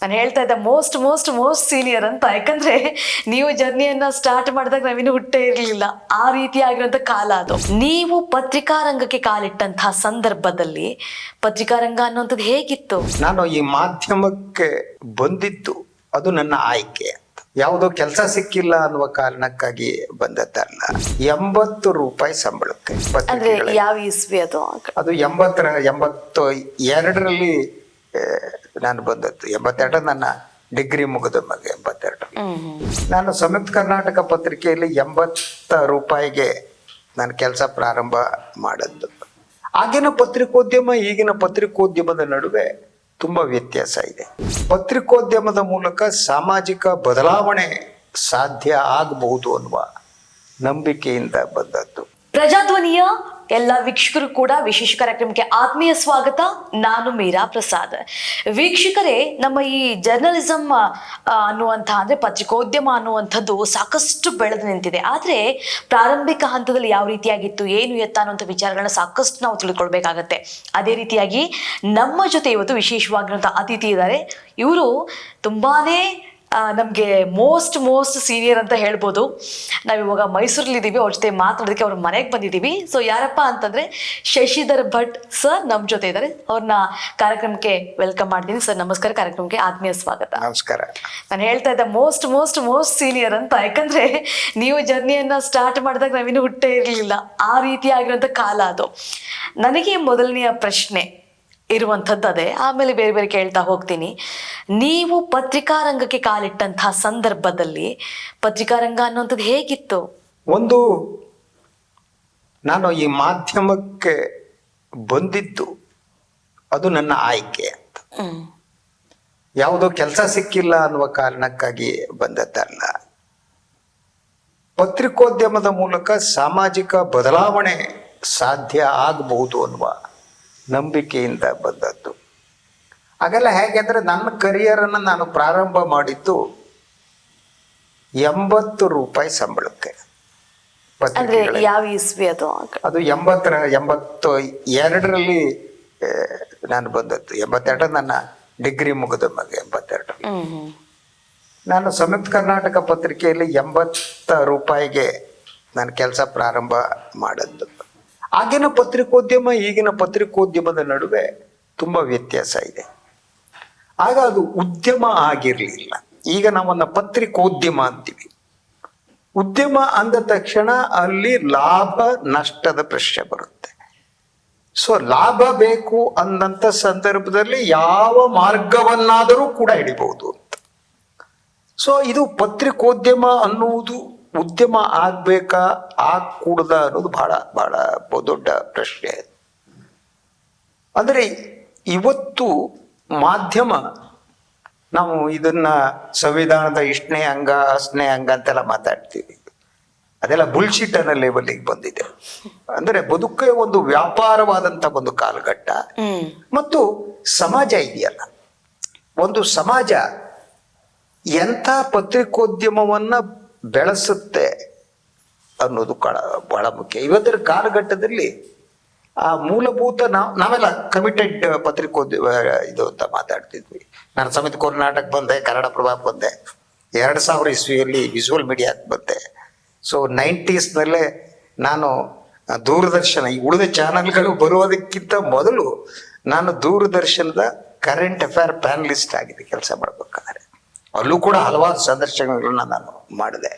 ನಾನು ಹೇಳ್ತಾ ಇದ್ದೆ ಮೋಸ್ಟ್ ಮೋಸ್ಟ್ ಮೋಸ್ಟ್ ಸೀನಿಯರ್ ಅಂತ. ಯಾಕಂದ್ರೆ ನೀವು ಜರ್ನಿಯನ್ನ ಸ್ಟಾರ್ಟ್ ಮಾಡಿದಾಗ ನಾವಿನ್ನು ಹುಟ್ಟೇ ಇರಲಿಲ್ಲ. ಆ ರೀತಿಯಾಗಿರುವಂತ ಕಾಲ ಅದು. ನೀವು ಪತ್ರಿಕಾ ರಂಗಕ್ಕೆ ಕಾಲಿಟ್ಟಂತಹ ಸಂದರ್ಭದಲ್ಲಿ ಪತ್ರಿಕಾ ರಂಗ ಅನ್ನುವಂಥದ್ದು ಹೇಗಿತ್ತು? ನಾನು ಈ ಮಾಧ್ಯಮಕ್ಕೆ ಬಂದಿದ್ದು ಅದು ನನ್ನ ಆಯ್ಕೆ. ಯಾವುದೋ ಕೆಲಸ ಸಿಕ್ಕಿಲ್ಲ ಅನ್ನುವ ಕಾರಣಕ್ಕಾಗಿ ಬಂದದ್ದಲ್ಲ. 80 ರೂಪಾಯಿ ಸಂಬಳಕ್ಕೆ. ಅಂದ್ರೆ ಯಾವ ಇಸ್ವಿ ಅದು? ಅದು 82ರಲ್ಲಿ ನಾನು ಬಂದದ್ದು. 82 ನನ್ನ ಡಿಗ್ರಿ ಮುಗಿದ ಮಗ. 82 ನಾನು ಸಂಯುಕ್ತ ಕರ್ನಾಟಕ ಪತ್ರಿಕೆಯಲ್ಲಿ 80 ರೂಪಾಯಿಗೆ ನಾನು ಕೆಲಸ ಪ್ರಾರಂಭ ಮಾಡದ್ದು. ಆಗಿನ ಪತ್ರಿಕೋದ್ಯಮ ಈಗಿನ ಪತ್ರಿಕೋದ್ಯಮದ ನಡುವೆ ತುಂಬಾ ವ್ಯತ್ಯಾಸ ಇದೆ. ಪತ್ರಿಕೋದ್ಯಮದ ಮೂಲಕ ಸಾಮಾಜಿಕ ಬದಲಾವಣೆ ಸಾಧ್ಯ ಆಗಬಹುದು ಅನ್ನುವ ನಂಬಿಕೆಯಿಂದ ಬಂದದ್ದು. ಪ್ರಜಾಧ್ವನಿಯ ಎಲ್ಲ ವೀಕ್ಷಕರು ಕೂಡ ವಿಶೇಷ ಕಾರ್ಯಕ್ರಮಕ್ಕೆ ಆತ್ಮೀಯ ಸ್ವಾಗತ. ನಾನು ಮೀರಾ ಪ್ರಸಾದ್. ವೀಕ್ಷಕರೇ, ನಮ್ಮ ಈ ಜರ್ನಲಿಸಮ್ ಅನ್ನುವಂತಹ ಅಂದ್ರೆ ಪತ್ರಿಕೋದ್ಯಮ ಅನ್ನುವಂಥದ್ದು ಸಾಕಷ್ಟು ಬೆಳೆದು ನಿಂತಿದೆ. ಆದರೆ ಪ್ರಾರಂಭಿಕ ಹಂತದಲ್ಲಿ ಯಾವ ರೀತಿಯಾಗಿತ್ತು, ಏನು ಎತ್ತ ಅನ್ನುವಂಥ ವಿಚಾರಗಳನ್ನ ಸಾಕಷ್ಟು ನಾವು ತಿಳ್ಕೊಳ್ಬೇಕಾಗತ್ತೆ. ಅದೇ ರೀತಿಯಾಗಿ ನಮ್ಮ ಜೊತೆ ಇವತ್ತು ವಿಶೇಷವಾಗಿರುವಂಥ ಅತಿಥಿ ಇದ್ದಾರೆ. ಇವರು ತುಂಬಾನೇ ನಮಗೆ ಮೋಸ್ಟ್ ಸೀನಿಯರ್ ಅಂತ ಹೇಳ್ಬೋದು. ನಾವಿವಾಗ ಮೈಸೂರಲ್ಲಿದ್ದೀವಿ, ಅವ್ರ ಜೊತೆ ಮಾತಾಡೋದಕ್ಕೆ ಅವ್ರ ಮನೆಗೆ ಬಂದಿದ್ದೀವಿ. ಸೊ ಯಾರಪ್ಪ ಅಂತಂದ್ರೆ ಶಶಿಧರ್ ಭಟ್ ಸರ್ ನಮ್ಮ ಜೊತೆ ಇದ್ದಾರೆ. ಅವ್ರನ್ನ ಕಾರ್ಯಕ್ರಮಕ್ಕೆ ವೆಲ್ಕಮ್ ಮಾಡ್ತೀನಿ. ಸರ್ ನಮಸ್ಕಾರ, ಕಾರ್ಯಕ್ರಮಕ್ಕೆ ಆತ್ಮೀಯ ಸ್ವಾಗತ. ನಮಸ್ಕಾರ. ನಾನು ಹೇಳ್ತಾ ಇದ್ದೆ ಮೋಸ್ಟ್ ಸೀನಿಯರ್ ಅಂತ. ಯಾಕಂದ್ರೆ ನೀವು ಜರ್ನಿಯನ್ನ ಸ್ಟಾರ್ಟ್ ಮಾಡಿದಾಗ ನಾವಿನ್ನು ಹುಟ್ಟೇ ಇರಲಿಲ್ಲ. ಆ ರೀತಿಯಾಗಿರುವಂಥ ಕಾಲ ಅದು. ನನಗೆ ಮೊದಲನೆಯ ಪ್ರಶ್ನೆ ಇರುವಂಥದ್ದು ಅದೇ, ಆಮೇಲೆ ಬೇರೆ ಬೇರೆ ಕೇಳ್ತಾ ಹೋಗ್ತೀನಿ. ನೀವು ಪತ್ರಿಕಾ ರಂಗಕ್ಕೆ ಕಾಲಿಟ್ಟಂತಹ ಸಂದರ್ಭದಲ್ಲಿ ಪತ್ರಿಕಾ ರಂಗ ಅನ್ನುವಂಥದ್ದು ಹೇಗಿತ್ತು? ಒಂದು, ನಾನು ಈ ಮಾಧ್ಯಮಕ್ಕೆ ಬಂದಿದ್ದು ಅದು ನನ್ನ ಆಯ್ಕೆ ಅಂತ. ಯಾವುದೋ ಕೆಲಸ ಸಿಕ್ಕಿಲ್ಲ ಅನ್ನುವ ಕಾರಣಕ್ಕಾಗಿ ಬಂದದ್ದಲ್ಲ. ಪತ್ರಿಕೋದ್ಯಮದ ಮೂಲಕ ಸಾಮಾಜಿಕ ಬದಲಾವಣೆ ಸಾಧ್ಯ ಆಗಬಹುದು ಅನ್ನುವ ನಂಬಿಕೆಯಿಂದ ಬಂದದ್ದು. ಹಾಗೆಲ್ಲ ಹೇಗೆ ಅಂದರೆ ನನ್ನ ಕರಿಯರನ್ನು ನಾನು ಪ್ರಾರಂಭ ಮಾಡಿದ್ದು 80 ರೂಪಾಯಿ ಸಂಬಳಕ್ಕೆ. ಅಂದ್ರೆ ಯಾವ ಇಸ್ವಿ ಅದು? ಅದು 82ರಲ್ಲಿ ನಾನು ಬಂದದ್ದು. 82 ನನ್ನ ಡಿಗ್ರಿ ಮುಗಿದ ಮಗ. 82 ನಾನು ಸಂಯುಕ್ತ ಕರ್ನಾಟಕ ಪತ್ರಿಕೆಯಲ್ಲಿ 80 ರೂಪಾಯಿಗೆ ನಾನು ಕೆಲಸ ಪ್ರಾರಂಭ ಮಾಡದ್ದು. ಆಗಿನ ಪತ್ರಿಕೋದ್ಯಮ ಈಗಿನ ಪತ್ರಿಕೋದ್ಯಮದ ನಡುವೆ ತುಂಬಾ ವ್ಯತ್ಯಾಸ ಇದೆ. ಆಗ ಅದು ಉದ್ಯಮ ಆಗಿರಲಿಲ್ಲ. ಈಗ ನಾವನ್ನ ಪತ್ರಿಕೋದ್ಯಮ ಅಂತೀವಿ. ಉದ್ಯಮ ಅಂದ ತಕ್ಷಣ ಅಲ್ಲಿ ಲಾಭ ನಷ್ಟದ ಪ್ರಶ್ನೆ ಬರುತ್ತೆ. ಸೊ ಲಾಭ ಬೇಕು ಅಂದಂತ ಸಂದರ್ಭದಲ್ಲಿ ಯಾವ ಮಾರ್ಗವನ್ನಾದರೂ ಕೂಡ ಹಿಡಿಬಹುದು ಅಂತ. ಸೊ ಇದು ಪತ್ರಿಕೋದ್ಯಮ ಅನ್ನುವುದು ಉದ್ಯಮ ಆಗ್ಬೇಕಾ ಆಗಕೂಡದ ಅನ್ನೋದು ಬಹಳ ಬಹಳ ದೊಡ್ಡ ಪ್ರಶ್ನೆ. ಅಂದರೆ ಇವತ್ತು ಮಾಧ್ಯಮ, ನಾವು ಇದನ್ನ ಸಂವಿಧಾನದ ಇಷ್ಟನೇ ಅಂಗ ಅಷ್ಟನೇ ಅಂಗ ಅಂತೆಲ್ಲ ಮಾತಾಡ್ತೀವಿ. ಅದೆಲ್ಲ ಬುಲ್ಶಿಟ್ ಅನ್ನೋ ಲೆವೆಲ್ಗೆ ಬಂದಿದೆ. ಅಂದ್ರೆ ಬದುಕೇ ಒಂದು ವ್ಯಾಪಾರವಾದಂತ ಒಂದು ಕಾಲಘಟ್ಟ. ಮತ್ತು ಸಮಾಜ ಇದೆಯಲ್ಲ, ಒಂದು ಸಮಾಜ ಎಂಥ ಪತ್ರಿಕೋದ್ಯಮವನ್ನ ಬೆಳೆಸುತ್ತೆ ಅನ್ನೋದು ಬಹಳ ಮುಖ್ಯ. ಇವತ್ತಿನ ಕಾಲಘಟ್ಟದಲ್ಲಿ ಆ ಮೂಲಭೂತ ನಾವೆಲ್ಲ ಕಮಿಟೆಡ್ ಪತ್ರಿಕೋದ್ಯಮ ಇದು ಅಂತ ಮಾತಾಡ್ತಿದ್ವಿ. ನಾನು ಸಮಿತಿ ಕರ್ನಾಟಕ ಬಂದೆ, ಕನ್ನಡ ಪ್ರಭಾ ಬಂದೆ, 2000 ಇಸ್ವಿಯಲ್ಲಿ ವಿಜುವಲ್ ಮೀಡಿಯಾಕ್ಕೆ ಬಂದೆ. ಸೊ 90ಸ್ನಲ್ಲೇ ನಾನು ದೂರದರ್ಶನ, ಈ ಉಳಿದ ಚಾನಲ್ಗಳು ಬರುವುದಕ್ಕಿಂತ ಮೊದಲು ನಾನು ದೂರದರ್ಶನದ ಕರೆಂಟ್ ಅಫೇರ್ ಪ್ಯಾನಲಿಸ್ಟ್ ಆಗಿದೆ ಕೆಲಸ ಮಾಡ್ಬೇಕಾದ್ರೆ. ಅಲ್ಲೂ ಕೂಡ ಹಲವಾರು ಸಂದರ್ಶನಗಳನ್ನ ನಾನು ಮಾಡಿದೆ.